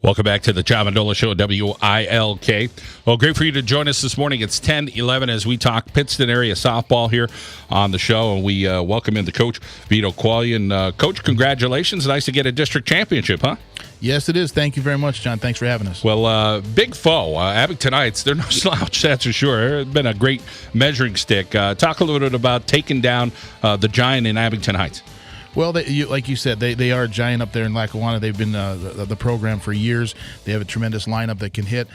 Welcome back to the Mendola Show, WILK. Well, great for you to join us this morning. It's 10:11 as we talk Pittston area softball here on the show, and we welcome in the coach, Vito Quaglia. And Coach, congratulations. Nice to get a district championship, huh? Yes, it is. Thank you very much, John. Thanks for having us. Well, big foe. Abington Heights, they're no slouch, that's for sure. It's been a great measuring stick. Talk a little bit about taking down the Giant in Abington Heights. Well, like you said, they are a giant up there in Lackawanna. They've been the program for years. They have a tremendous lineup that can hit.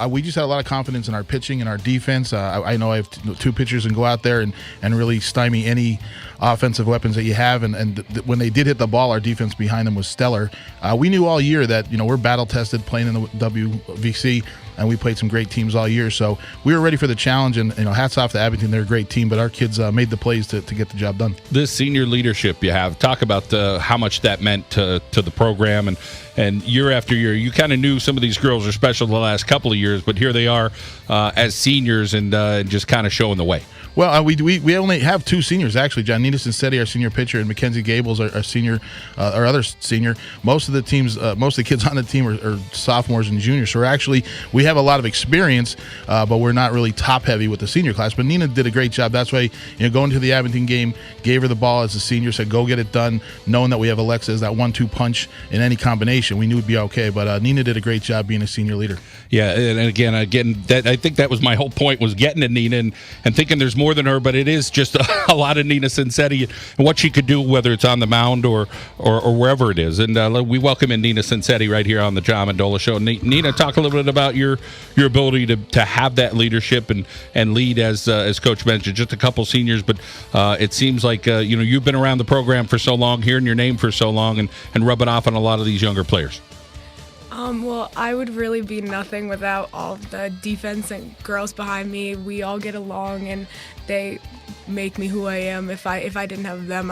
We just had a lot of confidence in our pitching and our defense. I know I have two pitchers and go out there and really stymie any offensive weapons that you have. And when they did hit the ball, our defense behind them was stellar. We knew all year that we're battle tested playing in the WVC. And we played some great teams all year, so we were ready for the challenge. And hats off to Abington; they're a great team. But our kids made the plays to get the job done. This senior leadership you have, talk about how much that meant to the program, and year after year, you kind of knew some of these girls are special the last couple of years, but here they are as seniors and just kind of showing the way. Well, we only have two seniors, actually. John Nina Cincetti, our senior pitcher, and Mackenzie Gables, our senior, our other senior. Most of the kids on the team are sophomores and juniors. So we have a lot of experience, but we're not really top heavy with the senior class. But Nina did a great job. That's why, going to the Abington game, gave her the ball as a senior, said go get it done, knowing that we have Alexis, that 1-2 punch in any combination. We knew it'd be okay. But Nina did a great job being a senior leader. Yeah, and again, I think that was my whole point, was getting to Nina and thinking there's more than her, but it is just a lot of Nina Cincetti and what she could do, whether it's on the mound or wherever it is. And we welcome in Nina Cincetti right here on the Mendola Show. Nina, talk a little bit about your ability to have that leadership and lead, as Coach mentioned, just a couple seniors, but it seems like you've been around the program for so long, hearing your name for so long, and rubbing off on a lot of these younger players. Well, I would really be nothing without all of the defense and girls behind me. We all get along, and they make me who I am. If I didn't have them,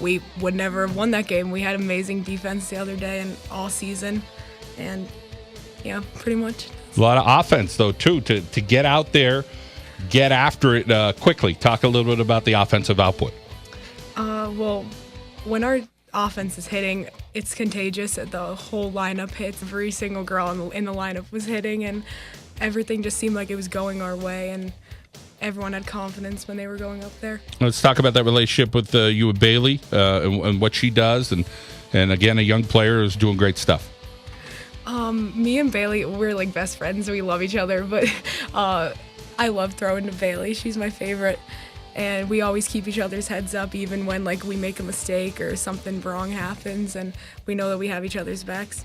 we would never have won that game. We had amazing defense the other day and all season, and yeah, pretty much. A lot of offense, though, too, to get out there, get after it quickly. Talk a little bit about the offensive output. Well, when our offense is hitting, it's contagious. The whole lineup hits. Every single girl in the lineup was hitting, and everything just seemed like it was going our way, and everyone had confidence when they were going up there. Let's talk about that relationship with you and Bailey and what she does, and again, a young player who's doing great stuff. Me and Bailey, we're like best friends. We love each other, but I love throwing to Bailey. She's my favorite. And we always keep each other's heads up, even when we make a mistake or something wrong happens, and we know that we have each other's backs.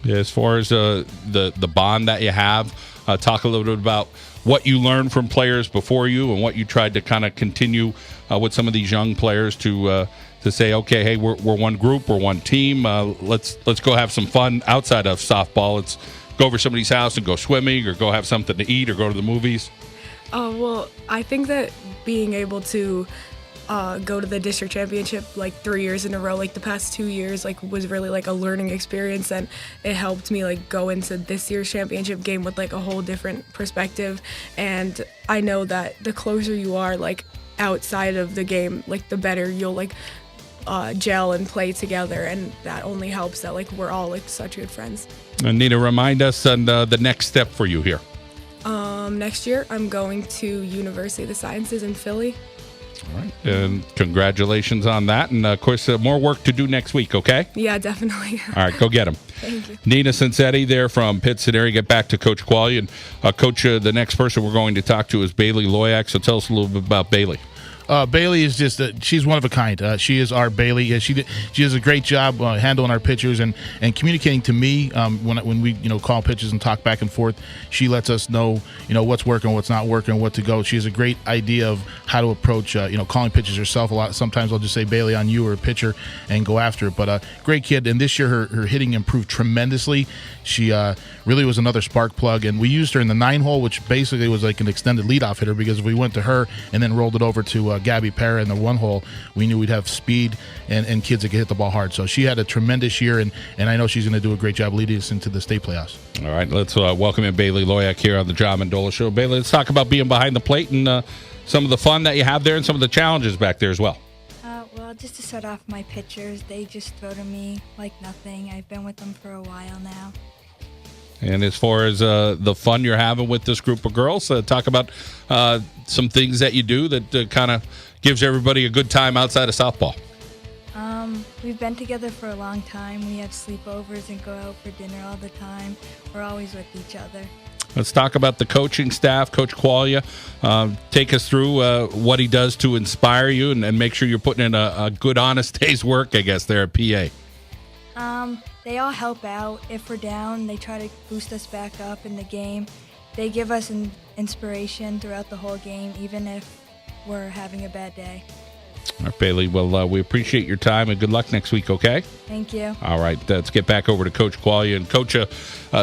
Yeah, as far as the bond that you have, talk a little bit about what you learned from players before you and what you tried to kind of continue with some of these young players to say, okay, hey, we're one group, we're one team. Let's go have some fun outside of softball. Let's go over somebody's house and go swimming, or go have something to eat, or go to the movies. Well, I think that being able to go to the district championship 3 years in a row, the past 2 years, was really a learning experience, and it helped me go into this year's championship game with a whole different perspective. And I know that the closer you are outside of the game, the better you'll gel and play together, and that only helps that we're all such good friends. And Nina, remind us on the next step for you here. Next year, I'm going to University of the Sciences in Philly. All right. And congratulations on that. And, of course, more work to do next week, okay? Yeah, definitely. All right, go get them. Thank you. Nina Cincetti there from Pittston area. Get back to Coach Quaglia. And, Coach, the next person we're going to talk to is Bailey Loyak. So tell us a little bit about Bailey. Bailey is just she's one of a kind. She is our Bailey. She does a great job handling our pitchers and communicating to me when we call pitches and talk back and forth. She lets us know what's working, what's not working, what to go. She has a great idea of how to approach calling pitches herself. A lot. Sometimes I'll just say Bailey on you or a pitcher and go after it. But great kid. And this year her hitting improved tremendously. She really was another spark plug, and we used her in the 9-hole, which basically was an extended leadoff hitter, because if we went to her and then rolled it over to Gabby Parra in the 1-hole, we knew we'd have speed and kids that could hit the ball hard. So she had a tremendous year, and I know she's going to do a great job leading us into the state playoffs. All right, let's welcome in Bailey Loyak here on the Mendola Show. Bailey, let's talk about being behind the plate and some of the fun that you have there and some of the challenges back there as well. Well, just to start off, my pitchers, they just throw to me like nothing. I've been with them for a while now. And as far as the fun you're having with this group of girls, talk about some things that you do that kind of gives everybody a good time outside of softball. We've been together for a long time. We have sleepovers and go out for dinner all the time. We're always with each other. Let's talk about the coaching staff. Coach Qualia, take us through what he does to inspire you and make sure you're putting in a good, honest day's work, I guess, there at PA. They all help out. If we're down, they try to boost us back up in the game. They give us an inspiration throughout the whole game, even if we're having a bad day. All right, Bailey. Well, we appreciate your time and good luck next week, okay? Thank you. All right, let's get back over to Coach Qualia. And Coach,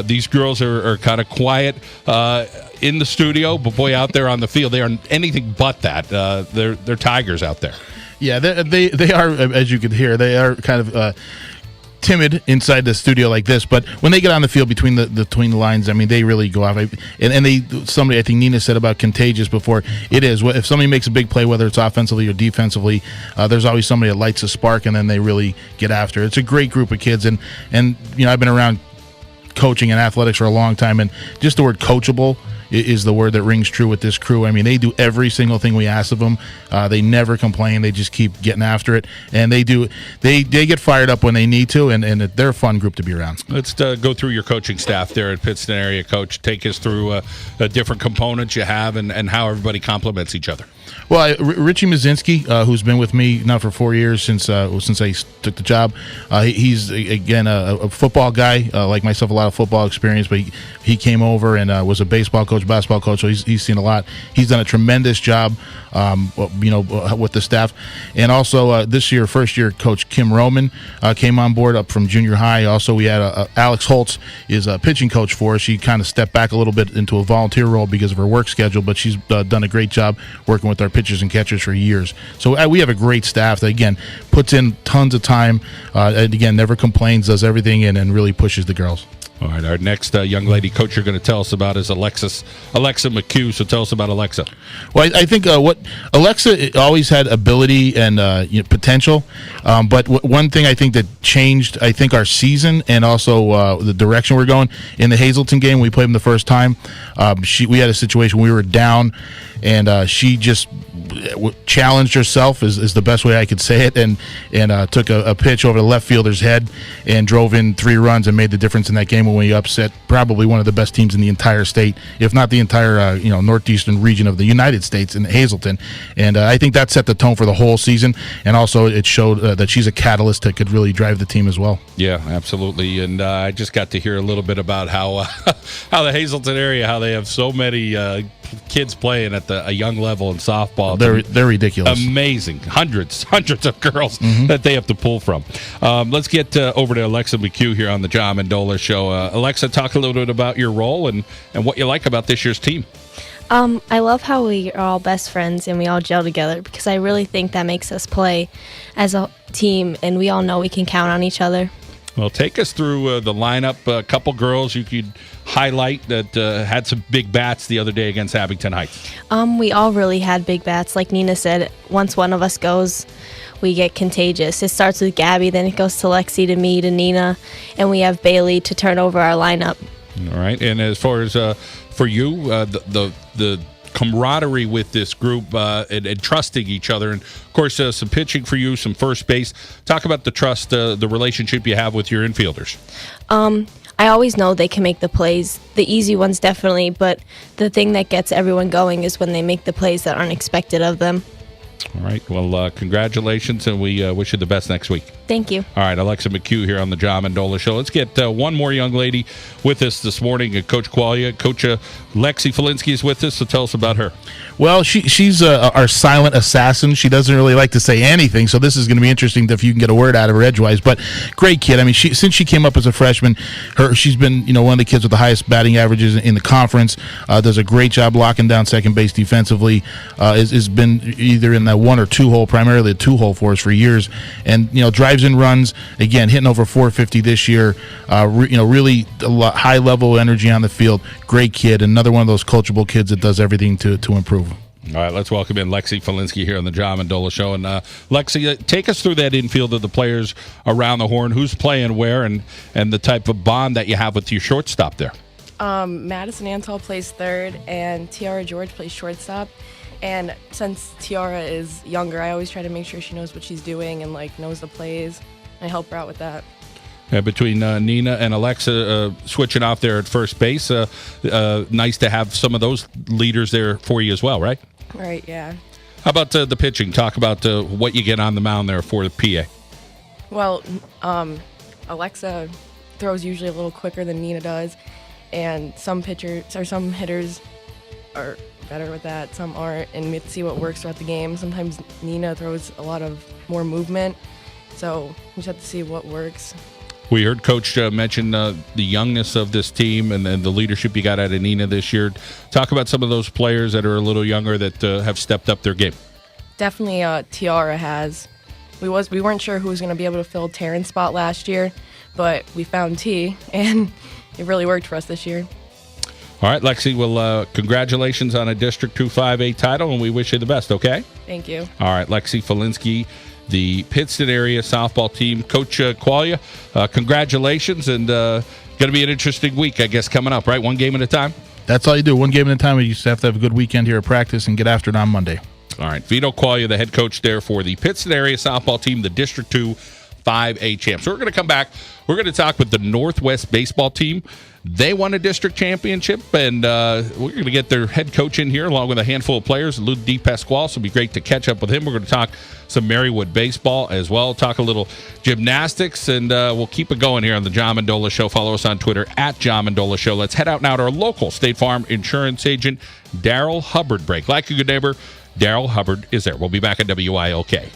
these girls are kind of quiet in the studio, but boy, out there on the field, they are anything but that. They're tigers out there. Yeah, they are, as you could hear, they are kind of timid inside the studio like this, but when they get on the field between the lines, I mean, they really go off. And somebody, I think Nina said about contagious before. It is. If somebody makes a big play, whether it's offensively or defensively, there's always somebody that lights a spark, and then they really get after it. It's a great group of kids, and you know, I've been around coaching and athletics for a long time, and just the word coachable is the word that rings true with this crew. I mean, they do every single thing we ask of them. They never complain. They just keep getting after it, and they get fired up when they need to, and they're a fun group to be around. Let's go through your coaching staff there at Pittston area, Coach. Take us through the different components you have and how everybody complements each other. Well, Richie Mazinski, who's been with me now for 4 years since I took the job, he's again a football guy like myself, a lot of football experience. But he came over and was a baseball coach, basketball coach, so he's seen a lot. He's done a tremendous job, with the staff. And also this year, first year coach Kim Roman came on board up from junior high. Also, we had Alex Holt is a pitching coach for us. She kind of stepped back a little bit into a volunteer role because of her work schedule, but she's done a great job working with our pitchers and catchers for years. So we have a great staff that, again, puts in tons of time, and again, never complains, does everything, and really pushes the girls. All right, our next young lady coach you're going to tell us about is Alexa Mchugh. So tell us about Alexa. Well, I think what Alexa always had ability and potential, but one thing I think that changed, I think, our season and also the direction we're going in the Hazleton game. We played them the first time. We had a situation we were down, and she just challenged herself is the best way I could say it, and took a pitch over the left fielder's head and drove in 3 runs and made the difference in that game when we upset probably one of the best teams in the entire state, if not the entire northeastern region of the United States in Hazleton. And I think that set the tone for the whole season, and also it showed that she's a catalyst that could really drive the team as well. Yeah, absolutely. And I just got to hear a little bit about how the Hazleton area, how they have so many kids playing at a young level in softball. They're ridiculous. Amazing. Hundreds of girls that they have to pull from. Let's get over to Alexa Mchugh here on the John Mendola Show. Alexa, talk a little bit about your role and what you like about this year's team. I love how we are all best friends and we all gel together, because I really think that makes us play as a team, and we all know we can count on each other. Well, take us through the lineup. A couple girls you could highlight that had some big bats the other day against Abington Heights. We all really had big bats. Like Nina said, once one of us goes, we get contagious. It starts with Gabby, then it goes to Lexi, to me, to Nina, and we have Bailey to turn over our lineup. All right. And as far as for you, the camaraderie with this group and trusting each other, and of course some pitching for you, some first base. Talk about the trust, the relationship you have with your infielders. I always know they can make the plays, the easy ones definitely, but the thing that gets everyone going is when they make the plays that aren't expected of them. All right. Well, congratulations, and we wish you the best next week. Thank you. All right, Alexa Mchugh here on the John Mendola Show. Let's get one more young lady with us this morning, Coach Qualia. Coach Lexi Kolinsky is with us, so tell us about her. Well, she's our silent assassin. She doesn't really like to say anything, so this is going to be interesting if you can get a word out of her edgewise. But great kid. I mean, since she came up as a freshman, she's been one of the kids with the highest batting averages in the conference. Does a great job locking down second base defensively. Has been either in that 1 or 2 hole, primarily a 2 hole for us for years, and drives in runs. Again, hitting over 450 this year. Really high level energy on the field. Great kid. Another one of those coachable kids that does everything to improve. All right, let's welcome in Lexi Kolinsky here on the John Mendola Show. And Lexi, take us through that infield of the players around the horn. Who's playing where, and the type of bond that you have with your shortstop there. Madison Antall plays third, and Tiara George plays shortstop. And since Tiara is younger, I always try to make sure she knows what she's doing and knows the plays. I help her out with that. Between Nina and Alexa switching off there at first base, nice to have some of those leaders there for you as well, right? Right, yeah. How about the pitching? Talk about what you get on the mound there for the PA. Well, Alexa throws usually a little quicker than Nina does, and some hitters are better with that, some aren't, and we have to see what works throughout the game. Sometimes Nina throws a lot of more movement, so we just have to see what works. We heard Coach mention the youngness of this team and the leadership you got out of Nina this year. Talk about some of those players that are a little younger that have stepped up their game. Definitely Tiara has. We weren't sure who was going to be able to fill Taryn's spot last year, but we found T, and it really worked for us this year. All right, Lexi, well, congratulations on a District 2 5A title, and we wish you the best, okay? Thank you. All right, Lexi Kolinsky, the Pittston area softball team. Coach Qualia, congratulations, and going to be an interesting week, I guess, coming up, right? One game at a time? That's all you do. One game at a time. You just have to have a good weekend here at practice and get after it on Monday. All right, Vito Qualia, the head coach there for the Pittston area softball team, the District 2 5A champs. So we're going to come back. We're going to talk with the Northwest baseball team. They won a district championship, and we're going to get their head coach in here along with a handful of players, Lou DePasquale, so it'll be great to catch up with him. We're going to talk some Marywood baseball as well, talk a little gymnastics, and we'll keep it going here on the John Mendola Show. Follow us on Twitter at John Mendola Show. Let's head out now to our local State Farm insurance agent, Daryl Hubbard break. Like a good neighbor, Daryl Hubbard is there. We'll be back at WILK.